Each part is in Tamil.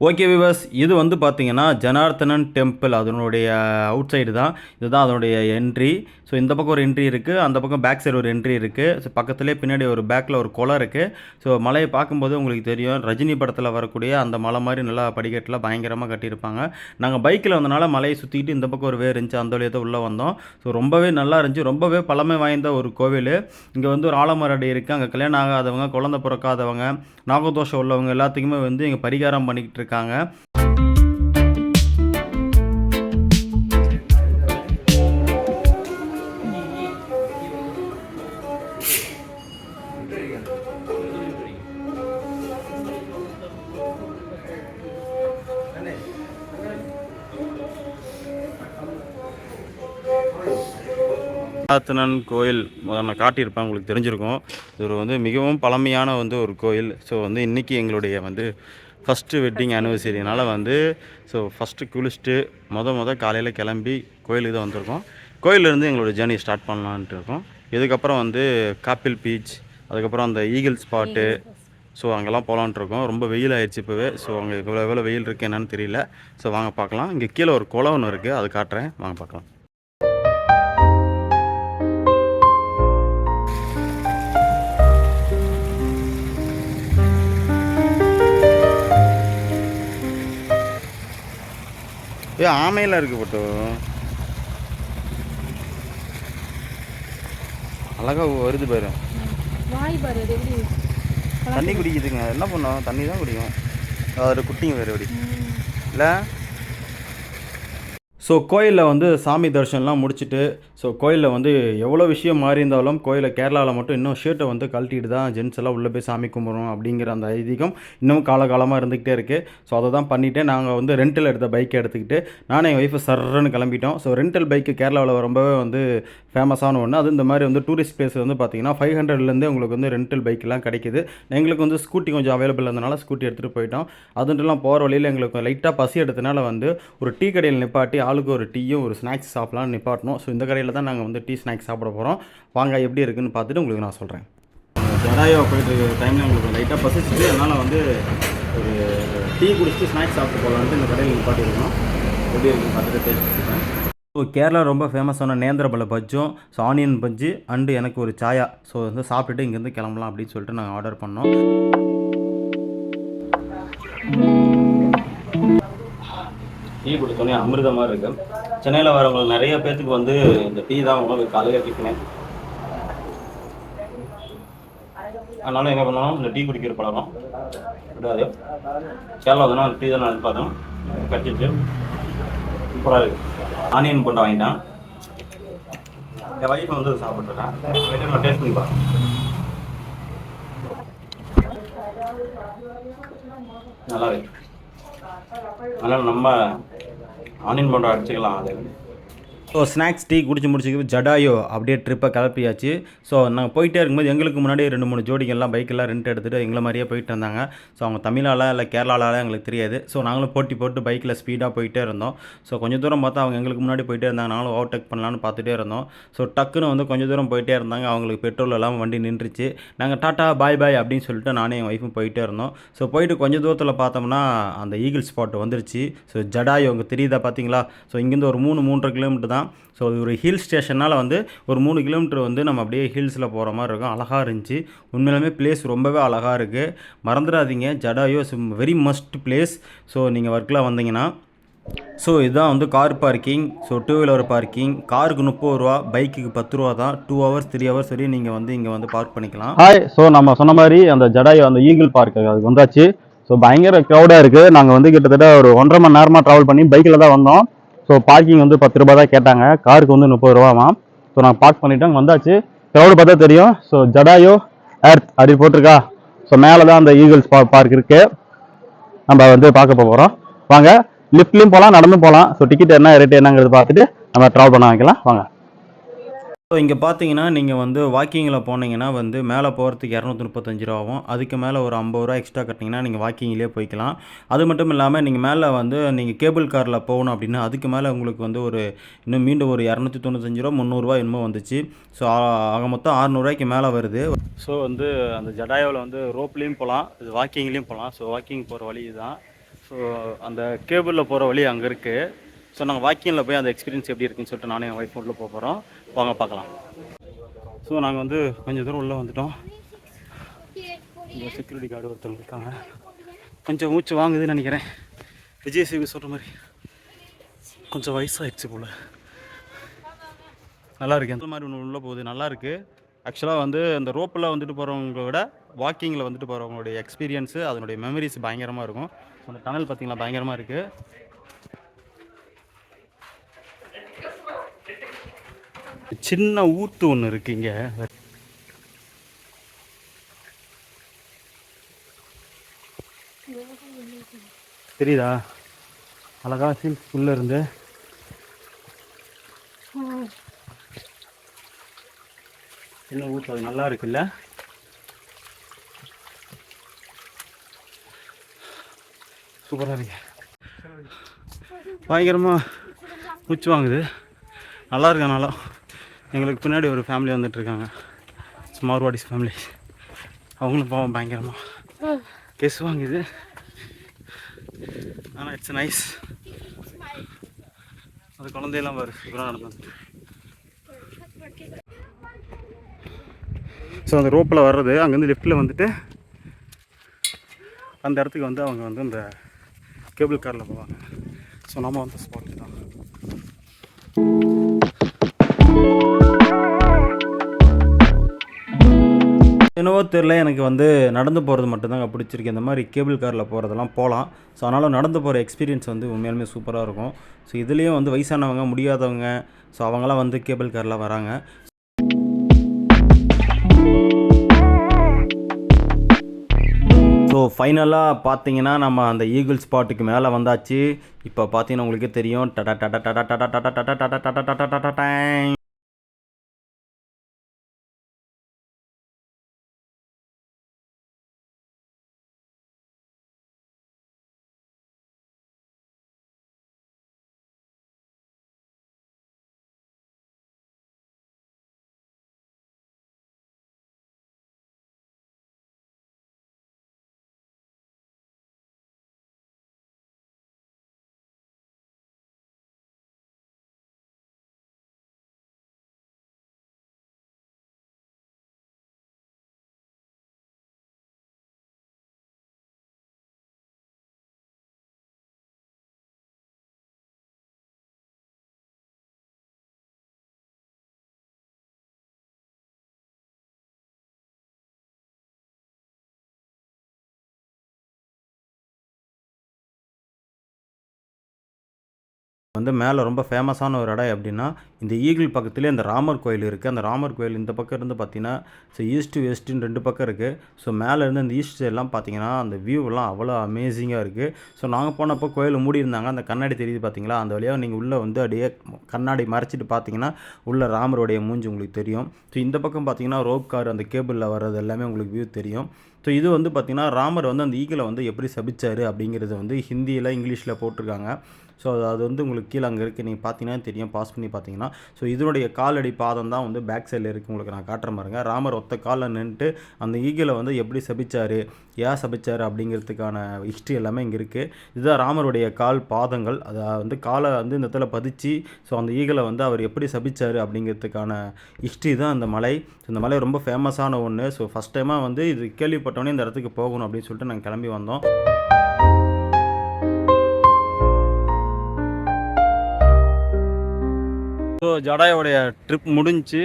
ஓகே விவர்ஸ், இது வந்து பார்த்தீங்கன்னா ஜனார்த்தனன் டெம்பிள் அதனுடைய அவுட் சைடு தான். இதுதான் அதனுடைய என்ட்ரி. ஸோ இந்த பக்கம் ஒரு என்ட்ரி இருக்குது, அந்த பக்கம் பேக் சைடு ஒரு என்ட்ரி இருக்குது. ஸோ பக்கத்துலேயே பின்னாடி ஒரு பேக்கில் ஒரு குளம் இருக்குது. ஸோ மலையை பார்க்கும்போது உங்களுக்கு தெரியும், ரஜினி படத்தில் வரக்கூடிய அந்த மலை மாதிரி நல்லா படிக்கட்டில் பயங்கரமாக கட்டியிருப்பாங்க. நாங்கள் பைக்கில் வந்தனால மலையை சுற்றிக்கிட்டு இந்த பக்கம் ஒரு வே இருந்துச்சு, அந்த வழியாக தான் உள்ளே வந்தோம். ஸோ ரொம்பவே நல்லா இருந்துச்சு, ரொம்பவே பழமை வாய்ந்த ஒரு கோவில். இங்கே வந்து ஒரு ஆலமரடி இருக்குது, அங்கே கல்யாணம் ஆகாதவங்க, குழந்தை பிறக்காதவங்க, நாகதோஷம் உள்ளவங்க எல்லாத்துக்குமே வந்து இங்கே பரிகாரம் பண்ணிக்கிட்டு இருக்காங்க. ஜனார்த்தனன் கோயில் நான் காட்டியிருப்பேன், உங்களுக்கு தெரிஞ்சிருக்கும். இது வந்து மிகவும் பழமையான வந்து ஒரு கோயில். ஸோ வந்து இன்றைக்கி எங்களுடைய வந்து ஃபஸ்ட்டு வெட்டிங் ஆனிவர்சரினால் வந்து ஸோ ஃபஸ்ட்டு குளிச்சுட்டு காலையில் கிளம்பி கோயிலுக்கு தான் வந்திருக்கோம். கோயிலேருந்து எங்களோட ஜேர்னி ஸ்டார்ட் பண்ணலான்ட்டு இருக்கோம். இதுக்கப்புறம் வந்து காப்பில் பீச், அதுக்கப்புறம் அந்த ஈகிள் ஸ்பாட்டு, ஸோ அங்கெல்லாம் போகலான்ட்டு இருக்கோம். ரொம்ப வெயில் ஆயிடுச்சு இப்போவே. ஸோ அங்கே எவ்வளோ வெயில் இருக்குது என்னன்னு தெரியல. ஸோ வாங்க பார்க்கலாம். இங்கே கீழே ஒரு குளம் ஒன்று இருக்குது, அது காட்டுறேன், வாங்க பார்க்கலாம். ஆமையெல்லாம் இருக்குது போட்டோ, அழகா வருது பாரு. தண்ணி குடிக்குதுங்க, என்ன பண்ணோம், தண்ணி தான் குடிக்கும். அது குட்டிங்க வேறு எப்படி இல்லை. ஸோ கோயிலில் வந்து சாமி தரிசனம்லாம் முடிச்சுட்டு, ஸோ கோயிலில் வந்து எவ்வளோ விஷயம் மாறி இருந்தாலும் கோயிலில் கேரளாவில் மட்டும் இன்னும் ஷர்ட்டை வந்து கழட்டிட்டு தான் ஜென்ஸ் எல்லாம் உள்ளே போய் சாமி கும்பிட்றோம் அப்படிங்கிற அந்த ஐதீகம் இன்னும் காலகாலமாக இருந்துக்கிட்டே இருக்குது. ஸோ அதை தான் பண்ணிவிட்டு நாங்கள் வந்து ரெண்டல் எடுத்த பைக்கை எடுத்துக்கிட்டு நானும் என் ஒய்ஃபை சர்றன்னு கிளம்பிட்டோம். ஸோ ரெண்டல் பைக்கு கேரளாவில் ரொம்பவே வந்து ஃபேமஸான ஒன்று. அது இந்த மாதிரி வந்து டூரிஸ்ட் பிளேஸ் வந்து பார்த்திங்கன்னா 500லேருந்தே உங்களுக்கு வந்து ரெண்டல் பைக்கெலாம் கிடைக்கிது. எங்களுக்கு வந்து ஸ்கூட்டி கொஞ்சம் அவைலபிள் இருந்தனால ஸ்கூட்டி எடுத்துகிட்டு போயிட்டோம். அதுன்றலாம் போகிற வழியில் எங்களுக்கு லைட்டாக பசி எடுத்தனால வந்து ஒரு டீ கடையில் நிப்பாட்டி ஆளுக்கு ஒரு டீயும் ஒரு ஸ்நாக்ஸ் சாப்பிட்லான்னு நிப்பாட்டணும். ஸோ இந்த கடையில் தான் நாங்கள் வந்து டீ ஸ்நாக்ஸ் சாப்பிட போகிறோம். வாங்க எப்படி இருக்குதுன்னு பார்த்துட்டு உங்களுக்கு நான் சொல்கிறேன். ஜடாயோ போயிட்டு இருக்கிற டைமில் உங்களுக்கு லைட்டாக பசிச்சுட்டு அதனால் வந்து ஒரு டீ குடிச்சிட்டு ஸ்நாக்ஸ் சாப்பிட்டு போகலான்ட்டு இந்த கடையில் நிப்பாட்டிருக்கோம். எப்படி இருக்குன்னு பார்த்துட்டு டேஸ்ட் பண்ணிப்பேன். ஸோ கேரளா ரொம்ப ஃபேமஸான நேந்திரபல பஜ்ஜும், ஸோ ஆனியன் பஜ்ஜி அண்டு எனக்கு ஒரு சாயா. ஸோ வந்து சாப்பிட்டுட்டு இங்கேருந்து கிளம்பலாம் அப்படின்னு சொல்லிட்டு நாங்கள் ஆர்டர் பண்ணோம். டீ குடித்தோன்னே அமிர்தமாக இருக்குது. சென்னையில் வரவங்களுக்கு நிறைய பேர்த்துக்கு வந்து இந்த டீ தான் உங்களுக்கு காலையில் டிஃபனு. அதனால என்ன பண்ணணும், இந்த டீ குடிக்கிற பழக்கம் விடாது. கேரளா வந்தோன்னா அந்த டீ தான் நான் பார்த்தோம் கட்டிட்டு சூப்பராக இருக்குது. ஆனியன் போட்டு வாங்கிட்டான். என் வயிற்று வந்து சாப்பிட்ருக்கேன். நான் டேஸ்ட் பண்ணி பார்க்கேன். நல்லா இருக்கு. அதனால் நம்ம ஆனியன் போண்டா அடிச்சுக்கலாம். அது ஸோ ஸ்நாக்ஸ் டீ குடிச்சு முடிச்சுக்கு ஜடாயோ அப்படியே ட்ரிப்பை கிளப்பியாச்சு. ஸோ நாங்கள் போயிட்டே இருக்கும்போது எங்களுக்கு முன்னாடி 2-3 ஜோடிகள்லாம் பைக்கெல்லாம் ரெண்ட் எடுத்துகிட்டு எங்களை மாதிரியே போயிட்டு இருந்தாங்க. ஸோ அவங்க தமிழால இல்லை கேரளாவில் எங்களுக்கு தெரியாது. ஸோ நாங்களும் போட்டி போட்டு பைக்கில் ஸ்பீடாக போயிட்டே இருந்தோம். ஸோ கொஞ்சம் தூரம் பார்த்தா அவங்க எங்களுக்கு முன்னாடி போயிட்டே இருந்தாங்க, நாங்களும் ஓவர்டேக் பண்ணலான்னு பார்த்துட்டே இருந்தோம். ஸோ டக்குன்னு வந்து கொஞ்சம் தூரம் போயிட்டே இருந்தாங்க, அவங்களுக்கு பெட்ரோல் எல்லாம் வண்டி நின்றுச்சு. நாங்கள் டாட்டா பாய் பாய் அப்படின்னு சொல்லிட்டு நானே என் ஒய்ஃபும் போயிட்டே இருந்தோம். ஸோ போயிட்டு கொஞ்சம் தூரத்தில் பார்த்தோம்னா அந்த ஈகிள் ஸ்பாட் வந்துருச்சு. ஸோ ஜடாயோ அங்கே தெரியுதா பார்த்தீங்களா. ஸோ இங்கேருந்து ஒரு 3-3.5 கிலோமீட்டர் தான். ஸோ ஒரு ஹில் ஸ்டேஷனால் வந்து ஒரு 3 கிலோமீட்டர் வந்து நம்ம அப்படியே ஹில்ஸில் போகிற மாதிரி இருக்கும். அழகாக இருந்துச்சு. உண்மையிலுமே பிளேஸ் ரொம்பவே அழகாக இருக்குது. மறந்துடாதீங்க, ஜடாயோ வெரி மஸ்ட் பிளேஸ். ஸோ நீங்கள் ஒர்க்கில் வந்தீங்கன்னா. ஸோ இதுதான் வந்து car parking. So 2 wheeler parking. காருக்கு 30 ரூபா, பைக்குக்கு 10 ரூபா தான். 2 ஹவர்ஸ் 3 ஹவர்ஸ் வரையும் நீங்கள் வந்து இங்கே வந்து பார்க் பண்ணிக்கலாம். ஹாய். ஸோ நம்ம சொன்ன மாதிரி அந்த ஜடாயோ அந்த ஈகிள் பார்க் அதுக்கு வந்தாச்சு. ஸோ பயங்கர க்ரௌடாக இருக்குது. நாங்கள் வந்து கிட்டத்தட்ட ஒரு 1.5 மணி நேரமாக ட்ராவல் பண்ணி பைக்கில் தான் வந்தோம். ஸோ பார்க்கிங் வந்து 10 ரூபா தான் கேட்டாங்க, காருக்கு வந்து 30 ரூபாமா. ஸோ நான் பார்க் பண்ணிவிட்டேன், வந்தாச்சு. க்ரௌடு பார்த்தா தெரியும். ஸோ ஜடாயோ எர்த் அப்படி போட்டிருக்கா. ஸோ மேலே தான் அந்த ஈகிள்ஸ் பார்க் இருக்குது. நம்ம வந்து பார்க்க போகிறோம். வாங்க, லிஃப்ட்லேயும் போகலாம், நடந்தும் போகலாம். ஸோ டிக்கெட் என்ன ரேட்டு என்னங்கிறது பார்த்துட்டு நம்ம ட்ராவல் பண்ண வைக்கலாம். வாங்க. ஸோ இங்கே பார்த்தீங்கன்னா நீங்கள் வந்து வாக்கிங்கில் போனீங்கன்னா வந்து மேலே போகிறதுக்கு 235 ரூபா ஆகும். அதுக்கு மேலே ஒரு 50 ரூபா எக்ஸ்ட்ரா கட்டிங்கன்னா நீங்கள் வாக்கிங்லேயே போய்க்கலாம். அது மட்டும் இல்லாமல் நீங்கள் மேலே வந்து நீங்கள் கேபிள் காரில் போகணும் அப்படின்னா அதுக்கு மேலே உங்களுக்கு வந்து ஒரு இன்னும் மீண்டும் ஒரு 295 ரூபா 300 ரூபா என்னமோ வந்துச்சு. ஸோ ஆக மொத்தம் 600 ரூபாய்க்கு மேலே வருது. ஸோ வந்து அந்த ஜடாயோவில் வந்து ரோப்லேயும் போகலாம், இது வாக்கிங்லேயும் போகலாம். ஸோ வாக்கிங் போகிற வழி தான். ஸோ அந்த கேபிளில் போகிற வழி அங்கே இருக்குது. ஸோ நாங்கள் வாக்கிங்கில் போய் அந்த எக்ஸ்பீரியன்ஸ் எப்படி இருக்குன்னு சொல்லிட்டு நானும் என் ஒய்ஃப் உள்ளே போக போகிறோம். வாங்க பார்க்கலாம். ஸோ நாங்கள் வந்து கொஞ்சம் தூரம் உள்ளே வந்துட்டோம். இங்கே செக்யூரிட்டி கார்டு ஒருத்தவங்க இருக்காங்க. கொஞ்சம் மூச்சு வாங்குதுன்னு நினைக்கிறேன். விஜய் சேவி சொல்கிற மாதிரி கொஞ்சம் வயசாகிடுச்சு போல். நல்லா இருக்குது. அந்த மாதிரி ஒன்று உள்ளே போகுது, நல்லாயிருக்கு. ஆக்சுவலாக வந்து அந்த ரோப்பில் வந்துட்டு போகிறவங்கள விட வாக்கிங்கில் வந்துட்டு போகிறவங்களுடைய எக்ஸ்பீரியன்ஸு அதனுடைய மெமரிஸ் பயங்கரமாக இருக்கும். அந்த டனல் பார்த்திங்களா பயங்கரமாக இருக்குது. சின்ன ஊத்து ஒன்று இருக்குது இங்கே. தெரியுதா அழகா சீல்ஸ் உள்ளே இருந்து சின்ன ஊத்து, அது நல்லா இருக்குல்ல. சூப்பராக இருக்கு. பயங்கரமாக மூச்சு வாங்குது. நல்லா இருக்கனால எங்களுக்கு பின்னாடி ஒரு ஃபேமிலி வந்துட்டுருக்காங்க, மார்வாடிஸ் ஃபேமிலி. அவங்களும் பாவம் பயங்கரமாக கெஸ் வாங்குது. ஆனால் இட்ஸ் நைஸ். அது குழந்தையெல்லாம் பாரு சூப்பராக நடந்தது. ஸோ அந்த ரோப்பில் வர்றது அங்கேருந்து லிஃப்ட்டில் வந்துட்டு அந்த இடத்துக்கு வந்து அவங்க வந்து அந்த கேபிள் காரில் போவாங்க. ஸோ நம்ம வந்து ஸ்பாட்டு தான். என்னவோ தெரில, எனக்கு வந்து நடந்து போகிறது மட்டும்தாங்க பிடிச்சிருக்கு. இந்த மாதிரி கேபிள் காரில் போகிறதெல்லாம் போகலாம். ஸோ அதனால் நடந்து போகிற எக்ஸ்பீரியன்ஸ் வந்து உண்மையாலுமே சூப்பராக இருக்கும். ஸோ இதுலேயும் வந்து வயசானவங்க, முடியாதவங்க, ஸோ அவங்களாம் வந்து கேபிள் காரில் வராங்க. ஸோ ஃபைனலாக பார்த்தீங்கன்னா நம்ம அந்த ஈகிள் ஸ்பாட்டுக்கு மேலே வந்தாச்சு. இப்போ பார்த்தீங்கன்னா உங்களுக்கே தெரியும், டடா டடா டடா டடா டடா டடா டடா டடா டடா டடா டைம். வந்து மேலே ரொம்ப ஃபேமஸான ஒரு இடம் எப்படின்னா, இந்த ஈகிள் பக்கத்துலேயே அந்த ராமர் கோயில் இருக்குது. அந்த ராமர் கோயில் இந்த பக்கம் இருந்து பார்த்தீங்கன்னா, ஸோ ஈஸ்ட் வெஸ்ட்டுன்னு 2 பக்கம் இருக்குது. ஸோ மேலே இருந்து அந்த ஈஸ்ட் சைட்லாம் பார்த்தீங்கன்னா அந்த வியூவெல்லாம் அவ்வளோ அமேசிங்காக இருக்குது. ஸோ நாங்கள் போனப்போ கோயில் மூடி இருந்தாங்க. அந்த கண்ணாடி தெரியுது பார்த்தீங்களா, அந்த வழியாக நீங்கள் உள்ளே வந்து அப்படியே கண்ணாடி மறைச்சிட்டு பார்த்தீங்கன்னா உள்ள ராமருடைய மூஞ்சி உங்களுக்கு தெரியும். ஸோ இந்த பக்கம் பார்த்தீங்கன்னா ரோப் கார் அந்த கேபிளில் வர்றது எல்லாமே உங்களுக்கு வியூ தெரியும். ஸோ இது வந்து பார்த்திங்கன்னா ராமர் வந்து அந்த ஈகிளை வந்து எப்படி சபிச்சார் அப்படிங்கிறது வந்து ஹிந்தியில் இங்கிலீஷில் போட்டிருக்காங்க. ஸோ அது வந்து உங்களுக்கு கீழே அங்கே இருக்குது, நீங்கள் பார்த்தீங்கன்னா தெரியும், பாஸ் பண்ணி பார்த்தீங்கன்னா. ஸோ இதனுடைய காலடி பாதம் தான் வந்து பேக் சைடில் இருக்குது. உங்களுக்கு நான் காட்டுற பாருங்க. ராமர் ஒத்த காலில் நின்றுட்டு அந்த ஈகிளை வந்து எப்படி சபிச்சார், ஏன் சபிச்சார் அப்படிங்கிறதுக்கான ஹிஸ்ட்ரி எல்லாமே இங்கே இருக்குது. இதுதான் ராமருடைய கால் பாதங்கள். அதை வந்து காலை வந்து இந்த இடத்துல பதிச்சு, ஸோ அந்த ஈகிளை வந்து அவர் எப்படி சபிச்சார் அப்படிங்கிறதுக்கான ஹிஸ்ட்ரி தான் இந்த மலை. ஸோ இந்த மலை ரொம்ப ஃபேமஸான ஒன்று. ஸோ ஃபஸ்ட் டைமாக வந்து இது கேள்விப்பட்டோன்னே இந்த இடத்துக்கு போகணும் அப்படின்னு சொல்லிட்டு நாங்கள் கிளம்பி வந்தோம். ஸோ ஜடாயோடைய ட்ரிப் முடிஞ்சு.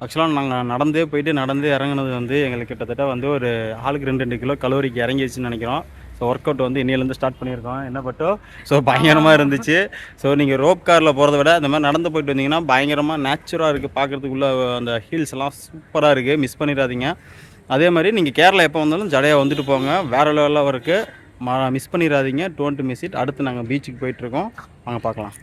ஆக்சுவலாக நாங்கள் நடந்தே போயிட்டு நடந்தே இறங்குனது வந்து எங்களுக்கு கிட்டத்தட்ட வந்து ஒரு ஆளுக்கு 2 கிலோ கலோரிக்கு இறங்கிடுச்சுன்னு நினைக்கிறோம். ஸோ ஒர்க் அவுட் வந்து இன்னிலேருந்து ஸ்டார்ட் பண்ணியிருக்கோம். என்ன பட்டோ ஸோ பயங்கரமாக இருந்துச்சு. ஸோ நீங்கள் ரோப் காரில் போகிறத விட இந்த மாதிரி நடந்து போயிட்டு வந்தீங்கன்னா பயங்கரமாக நேச்சுராக இருக்குது பார்க்குறதுக்குள்ள. அந்த ஹில்ஸ் எல்லாம் சூப்பராக இருக்குது, மிஸ் பண்ணிடாதீங்க. அதே மாதிரி நீங்கள் கேரளா எப்போ வந்தாலும் ஜடையாக வந்துட்டு போங்க, வேறு லெவலில் இருக்குது, மிஸ் பண்ணிடாதீங்க. Don't miss it. அடுத்து நாங்கள் பீச்சுக்கு போயிட்டுருக்கோம், வாங்க பார்க்கலாம்.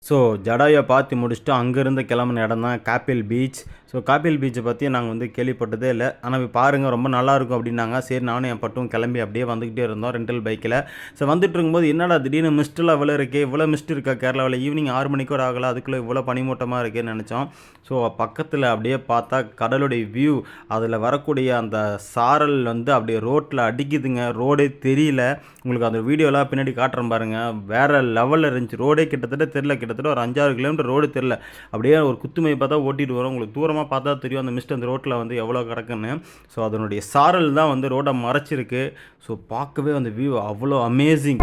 ஸோ ஜடாயை பார்த்து முடிச்சுட்டு அங்கேருந்து கிளம்புன இடம் தான் காப்பில் பீச். ஸோ காப்பில் பீச்சை பற்றி நாங்கள் வந்து கேள்விப்பட்டதே இல்லை. ஆனால் பாருங்கள் ரொம்ப நல்லாயிருக்கும் அப்படின்னாங்க. சரி நானும் என் பட்டும் கிளம்பி அப்படியே வந்துக்கிட்டே இருந்தோம் ரெண்டல் பைக்கில். ஸோ வந்துட்டு இருக்கும்போது என்னடா திடீர்னு மிஸ்டெலாம் இவ்வளோ இருக்கே, இவ்வளோ மிஸ்ட் இருக்கா கேரளாவில், ஈவினிங் 6 மணிக்கு கூட ஆகலை, அதுக்குள்ளே இவ்வளோ பனிமூட்டமாக இருக்கேன்னு நினச்சோம். ஸோ பக்கத்தில் அப்படியே பார்த்தா கடலுடைய வியூ, அதில் வரக்கூடிய அந்த சாரல் வந்து அப்படியே ரோட்டில் அடிக்குதுங்க. ரோடே தெரியல உங்களுக்கு. அந்த வீடியோலாம் பின்னாடி காட்டுறேன் பாருங்கள், வேறு லெவலில் இருந்துச்சு. ரோடே கிட்டத்தட்ட ஒரு 5-6 கிலோமீட்டர் ரோடு தெரில. அப்படியே ஒரு குத்துமை பார்த்தா ஓட்டிட்டு வரோம். உங்களுக்கு தூரமாக பார்த்தா தெரியும் அந்த மிஸ்ட் அந்த ரோட்டில் வந்து எவ்வளோ கிடக்குன்னு. ஸோ அதனுடைய சாரல் தான் வந்து ரோடை மறைச்சிருக்கு. ஸோ பார்க்கவே அந்த வியூ அவ்வளோ அமேசிங்.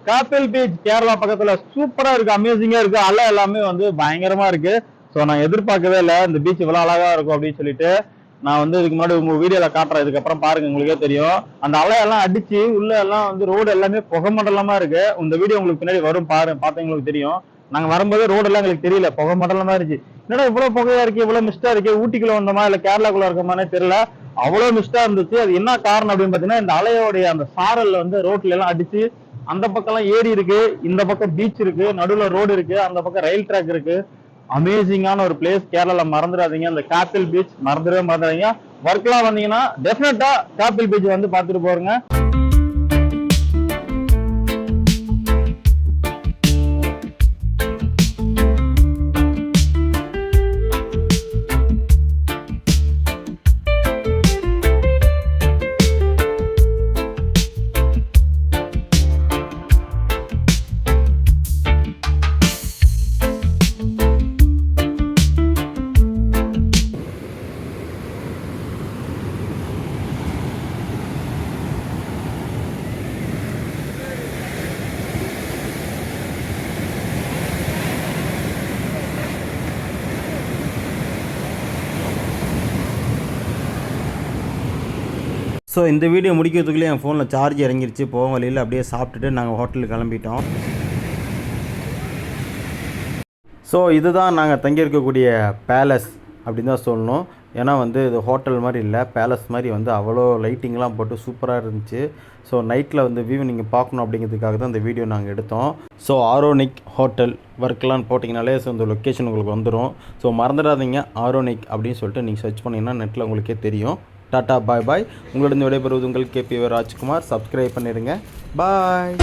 காப்பில் பீச் கேரளா பக்கத்துல சூப்பரா இருக்கு, அமேசிங்கா இருக்கு. அலை எல்லாமே வந்து பயங்கரமா இருக்கு. ஸோ நான் எதிர்பார்க்கவே இல்லை இந்த பீச் இவ்வளவு அழகா இருக்கும் அப்படின்னு சொல்லிட்டு. நான் வந்து இதுக்கு முன்னாடி உங்க வீடியோல காட்டுறேன், இதுக்கப்புறம் பாருங்க உங்களுக்கே தெரியும். அந்த அலையெல்லாம் அடிச்சு உள்ள எல்லாம் வந்து ரோடு எல்லாமே புகை மண்டலமா இருக்கு. இந்த வீடியோ உங்களுக்கு பின்னாடி வரும், பார்த்தவங்களுக்கு தெரியும். நாங்க வரும்போது ரோடு எல்லாம் எங்களுக்கு தெரியல, புகை மண்டலமா இருந்துச்சு. என்னடா இவ்வளவு புகையா இருக்கு, இவ்வளவு மிஸ்டா இருக்கு, ஊட்டிக்குள்ள வந்தோமா இல்ல கேரளாக்குள்ள இருக்கோமானே தெரியல, அவ்வளவு மிஸ்டா இருந்துச்சு. அது என்ன காரணம் அப்படின்னு பாத்தீங்கன்னா, இந்த அலையோடைய அந்த சாரல் வந்து ரோட்ல எல்லாம் அடிச்சு அந்த பக்கம்லாம் ஏரி இருக்கு, இந்த பக்கம் பீச் இருக்கு, நடுவுல ரோடு இருக்கு, அந்த பக்கம் ரயில் ட்ராக் இருக்கு. அமேசிங்கான ஒரு பிளேஸ். கேரளால மறந்துடாதீங்க, அந்த காப்பில் பீச் மறந்துடாதீங்க. ஒர்க்லாம் வந்தீங்கன்னா டெஃபினட்டா காப்பில் பீச் வந்து பார்த்துட்டு போறீங்க. ஸோ இந்த வீடியோ முடிக்கிறதுக்குள்ளே என் ஃபோனில் சார்ஜ் இறங்கிருச்சு. போகும் வழியில் அப்படியே சாப்பிட்டுட்டு நாங்கள் ஹோட்டலுக்கு கிளம்பிட்டோம். ஸோ இதுதான் நாங்கள் தங்கியிருக்கக்கூடிய பேலஸ் அப்படின்னு தான் சொல்லணும். ஏன்னா வந்து இது ஹோட்டல் மாதிரி இல்லை, பேலஸ் மாதிரி வந்து அவ்வளோ லைட்டிங்லாம் போட்டு சூப்பராக இருந்துச்சு. ஸோ நைட்டில் வந்து வியூ நீங்கள் பார்க்கணும் அப்படிங்கிறதுக்காக தான் இந்த வீடியோ நாங்கள் எடுத்தோம். ஸோ ஆரோனிக் ஹோட்டல் ஒர்க்லாம் போட்டிங்கனாலே ஸோ இந்த லொக்கேஷன் உங்களுக்கு வந்துடும். ஸோ மறந்துடாதீங்க, ஆரோனிக் அப்படின்னு சொல்லிட்டு நீங்கள் சர்ச் பண்ணிங்கன்னா நெட்டில் உங்களுக்கே தெரியும். டாட்டா பாய் பாய். உங்களிடம் விடைபெறுவது உங்கள் KP ராஜ்குமார். சப்ஸ்கிரைப் பண்ணிடுங்க. பாய்.